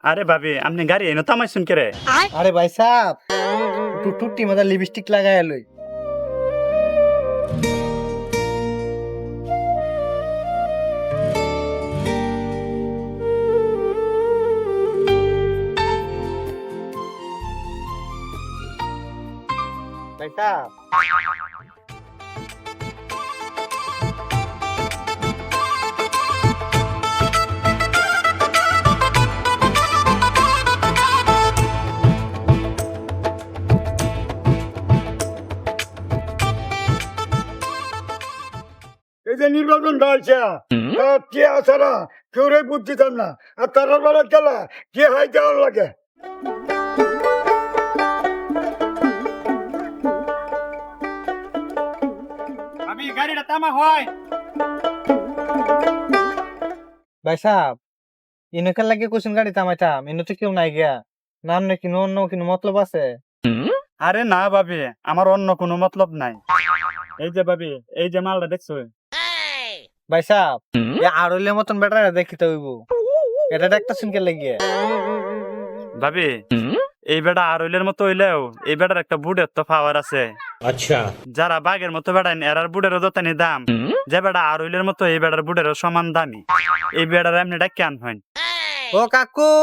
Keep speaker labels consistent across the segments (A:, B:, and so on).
A: अरे भाभी आपने गाड़ी है ना तमाश सुन के रे।
B: अरे भाई साहब तू टूटी मतलब लिपस्टिक लगाया लई भाई साहब
C: এই যে নির্বাচন হয়েছে কে আসারা কেউ বুঝছিতাম না আর তারা বেলা গেলা কে হাই দেওয়ার লাগে
A: भाभी गाड़ी रा तामा হয়
B: ভাই সাহেব ইনকার লাগে কোশ্চেন গাড়ি থামাইতাম ইনো তো কেউ নাই গিয়া নাম নাকি অন্য কোনো মতলব আছে
A: আরে না ভাবি আমার অন্য কোনো মতলব নাই এই যে ভাবি এই যে মালটা দেখছো
B: ভাই সাহেব এ আড়ইলের মতন বেটারা দেখিতে হইব এটা একটা সিনকে লাগিয়ে
A: ভাবি এই বেটা আরইলের মতো হইলেও এই বেটার একটা বুড়ের তো পাওয়ার আছে।
D: अच्छा
A: যারা বাঘের মতো বেড়ায় এরার বুড়েরও দতানি দাম যে বেটা আরইলের মতো এই বেটার বুড়েরও সমান দামি এই বেটার এমনি ডাক কেন হয়
B: ও কাকু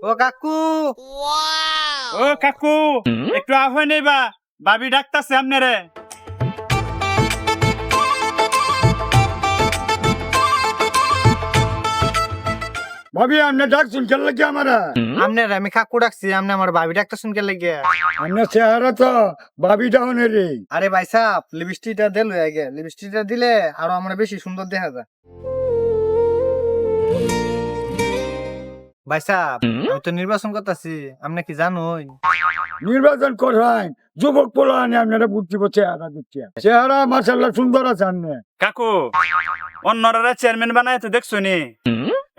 B: ও কাকু
A: ও কাকু একটু আহ্বান নেবা ভাবি ডাকতাছে আপনারে।
C: ভাবি আপনি ডাক শুনতে লাগে আমারা
B: আমনে আমি কাকু ডাকছি আমনে আমার ভাবি ডাকতে শুনকে লাগিয়ে
C: আপনার চেহারা তো ভাবি ডাউনের রে
B: আরে ভাই সাহেব লিপস্টিকটা দিল আগে লিপস্টিকটা দিলে আরো আমরা বেশি সুন্দর দেখা যায় ভাই সাহেব আমি তো নির্বাচন করতেছি আপনি কি জানোই
C: নির্বাচন করাই যুবক পোলা আনে আপনারা বুদ্ধি চেহারা দিচ্ছে চেহারা মার্শাল্লাহ সুন্দর আছে আপনি
A: কাকু অন্যরা চেয়ারম্যান বানায় তো দেখছো নি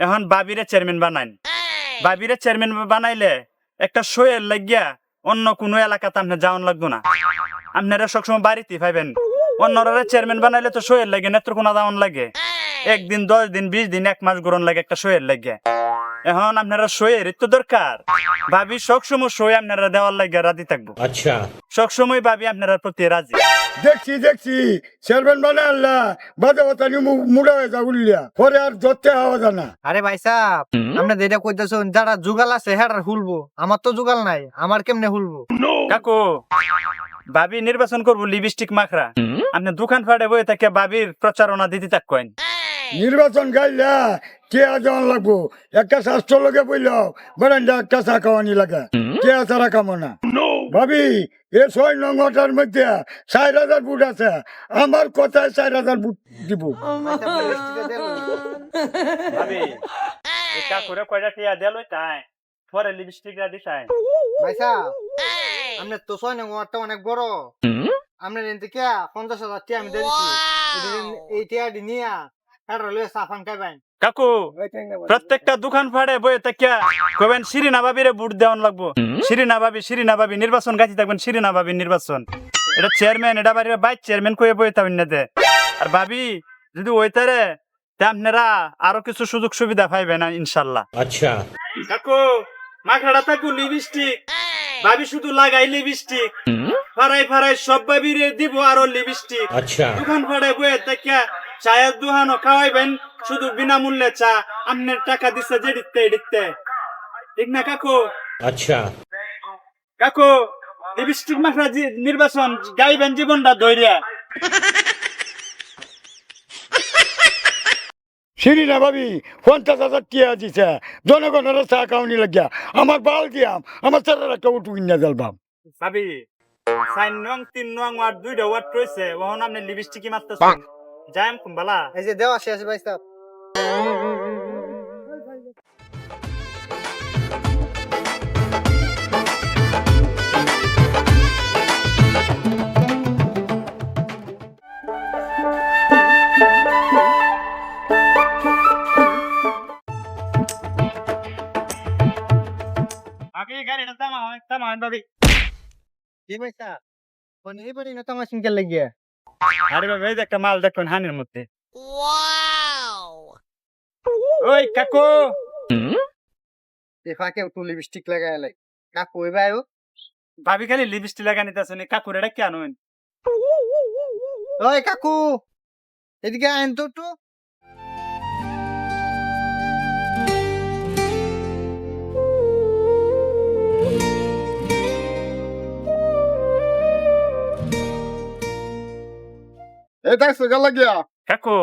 A: এখন বাবিরে চেয়ারম্যান বানাইন বাবিরে চেয়ারম্যান বানাইলে একটা শোয়ের লাগিয়া অন্য কোনো এলাকাতে আপনি যাওয়ান লাগতো না আপনারা সবসময় বাড়িতে পাইবেন অন্যরা চেয়ারম্যান বানাইলে তো শোয়ের লাগে নেত্রকোনা যাওয়ান লাগে একদিন 10 দিন 20 দিন 1 মাস গরম লাগে একটা শোয়ের লাগে এখন আপনারা শোয়ের তো দরকার ভাবি সবসময় শোয়ে আপনারা দেওয়ার লাগে রাজি থাকবো
D: अच्छा
A: সবসময় ভাবি আপনারা প্রতি রাজি
C: দেখছি চেয়ারম্যান বানা আল্লাহ বাদে বাতানি মুড়া হয়ে যা উল্লিয়া পরে আর ধরতে হওয়া যায় না
B: আরে ভাই সাহেব আপনি যেটা কইতেছেন যারা যুগাল আছে হেটার হুলবো আমার তো যুগাল নাই আমার কেমনে হুলবো
A: কাকু ভাবি নির্বাচন করবো লিপস্টিক মাখরা আপনি দোকান ফাটে বই থেকে ভাবির প্রচারণা দিতে থাকেন
C: নির্বাচন গাইলা কে যাওয়ান লাগবো একটা স্বাস্থ্য লোকে বললো বেড়ান্ডা একটা চা খাওয়ানি লাগে কে ছাড়া কামো না ভাবি এ 6 নম্বরটার মধ্যে 4,000 বুট আছে আমার কথায় 4,000 বুট দিব
A: ভাবি এই কাকুরে কয়টা টিয়া দেল তাই পরে লিপস্টিক রা দিছাই
B: ভাই সাহেব আপনি তো 6 নম্বরটা অনেক বড় আপনার এনতে কে 50,000 টাকা আমি দিয়েছি এই টাকাটি নিয়া হেটার লয়ে সাফান খাইবেন
A: কাকু প্রত্যেকটা দোকান ফাটে বই থেকে কবেন শিরিনা ভাবিরে বুট দেওয়ান লাগবো শিরিনা ভাবি নির্বাচন গাইতে থাকবেন শিরিনা ভাবি নির্বাচন এটা চেয়ারম্যান এটা বাড়ির ভাইস চেয়ারম্যান কয়ে বই থাকবেন না দে আর ভাবি যদি ওইতারে তা আপনারা আরো কিছু সুযোগ সুবিধা পাইবেন না ইনশাল্লাহ।
D: अच्छा
A: কাকু মাখড়া থাকু লিপস্টিক ভাবি শুধু লাগাই লিপস্টিক ফারাই সব ভাবিরে দিব আরো লিপস্টিক
D: अच्छा
A: দোকান ফাড়ে বইয়ে থেকে চায়ের দোকানও খাওয়াইবেন শুধু বিনামূল্যে চা আপনার টাকা দিচ্ছে যে দিতে ঠিক না কাকু
D: अच्छा
A: কাকু লিপস্টিক মাখরা নির্বাচন গাইবেন জীবনটা ধৈর্য
C: সিঁড়ি না ভাবি 50,000 টিয়া দিছে জনগণের চা খাওয়ানি লাগিয়া আমার বাল দিয়াম আমার ছেলের একটা উঠু কিনা জ্বালবাম
A: ভাবি 4 নং 3 নং আর 2টা ওয়াট রয়েছে ওহন আপনি লিপস্টিকই মারতেছেন যাইম কুম্বালা
B: এই যে দেওয়া শেষ ভাই সাহেব
A: আগে গাড়িটা তামা ভাবি
B: কি ভাই সাহেব কোন এই বাড়ি না তোমার সিনকে লাগিয়ে
A: আরে ভাই এই যে একটা মাল দেখুন হানির মধ্যে ওই কাকু
B: এই ফাঁকে একটু লিপস্টিক লাগাই লাই কাকু ওই ভাই
A: ভাবি খালি লিপস্টিক লাগা নিতেছে নি কাকুর এটা কেন
B: ওই কাকু এদিকে আইন তো একটু
C: এই দেখছো গেল গিয়া
A: কাকু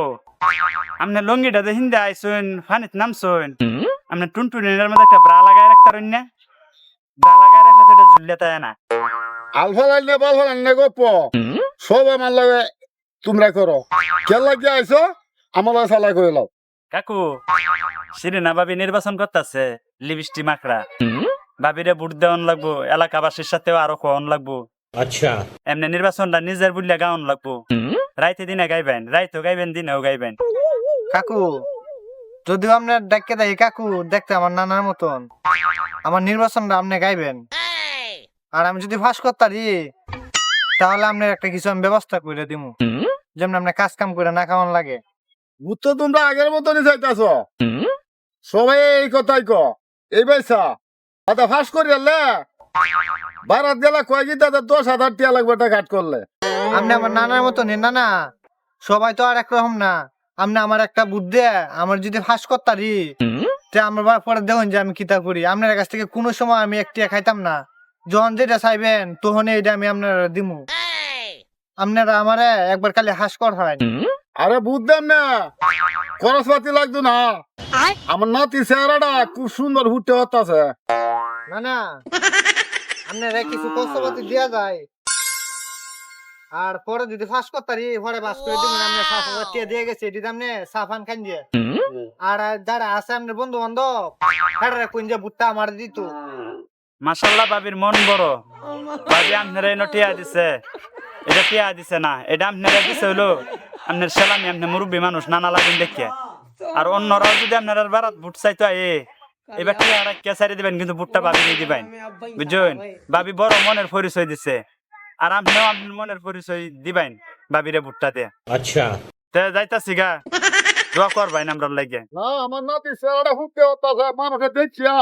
A: আপনি লঙ্গিটা যে হিন্দে আইসুন ফানিত নামছুন আপনি টুনটুনের মধ্যে একটা ব্রা লাগাই রাখতারেন না ব্রা লাগাই রাখলে তো এটা ঝুললে তাই না
C: আলফা লাইনে বালফা লাইনে গপ সব আমার লাগে তোমরা করো কেন লাগিয়ে আইছো আমার লাগে সালা করে লাও
A: কাকু শিরিনা ভাবি নির্বাচন করতেছে লিপস্টিক মাখরা ভাবিরে ভোট দেওয়ান লাগবো এলাকাবাসীর সাথেও আরো কন লাগবো
D: अच्छा
A: এমনি নির্বাচনটা নিজের বুঝলে গাউন লাগবো রাইতে দিনে গাইবেন রাইতেও গাইবেন দিনেও গাইবেন
B: কাকু যদিও আপনার দেখতে দেয় কাকু দেখতে আমার নানার মতন আমার নির্বাচনটা আপনি গাইবেন আর আমি যদি ফাঁস করতারি তাহলে আপনার একটা কিছু আমি ব্যবস্থা করে দিব যেমন আপনার কাজ কাম করে না কেমন লাগে
C: বুঝছো তোমরা আগের মতনই চাইতেছ সবাই এই কথাই ক এই পয়সা কথা ফাঁস করি আলে বারাত গেলা কয়েকদিন তাদের 10,000 টিয়া লাগবে এটা ঘাট করলে
B: আপনি আমার নানার মতনই না সবাই তো আর একরকম না আপনি আমার একটা বুদ্ধি আমার যদি ফাঁস করতারি তে আমার পরে দেখুন যে আমি কিতা করি আপনার কাছ থেকে কোনো সময় আমি একটিয়া খাইতাম না যখন যেটা চাইবেন তখন এটা আমি আপনারা দিমু আপনারা আমারে একবার খালি হাস কর হয়
C: আরে বুঝতাম না খরচপাতি লাগতো না আমার নাতি চেহারাটা খুব সুন্দর ফুটে হতাছে
B: না আপনারা কিছু কষ্টপাতি দেওয়া যায় আর পরে যদি ফাঁস করতারি পরে বাস করে দিবেন আপনি 5,000 টাকা দিয়ে গেছে এটি আপনি সাফান খান দিয়ে আর যারা আছে আপনার বন্ধু বান্ধব তারা কোন যে বুটটা আমার দিত
A: মাশাল্লাহ ভাবির মন বড় ভাবি আপনারা এনে টিয়া দিছে এটা টিয়া দিছে না এটা আপনারা দিছে হলো আপনার সেলামি আপনি মুরব্বী মানুষ নানা লাগুন দেখিয়া আর অন্যরাও যদি আপনারা বারাত ভোট চাইতো এবার টিয়া রাখিয়া সারি দিবেন কিন্তু ভোটটা ভাবি দিয়ে দিবেন বুঝছেন ভাবি বড় মনের পরিচয় দিছে আর আপনিও আপনার মনের পরিচয় দিবেন ভাবিরে ভোটটা দিয়ে
D: अच्छा
A: তে যাইতাছি গা দোয়া করবাই আমরা লাগে
C: না আমার নাতি চেহারাটা ফুটে হতাছে মানুষে দেখিয়া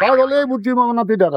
C: পাগল এই বুদ্ধি আমার নাতিটা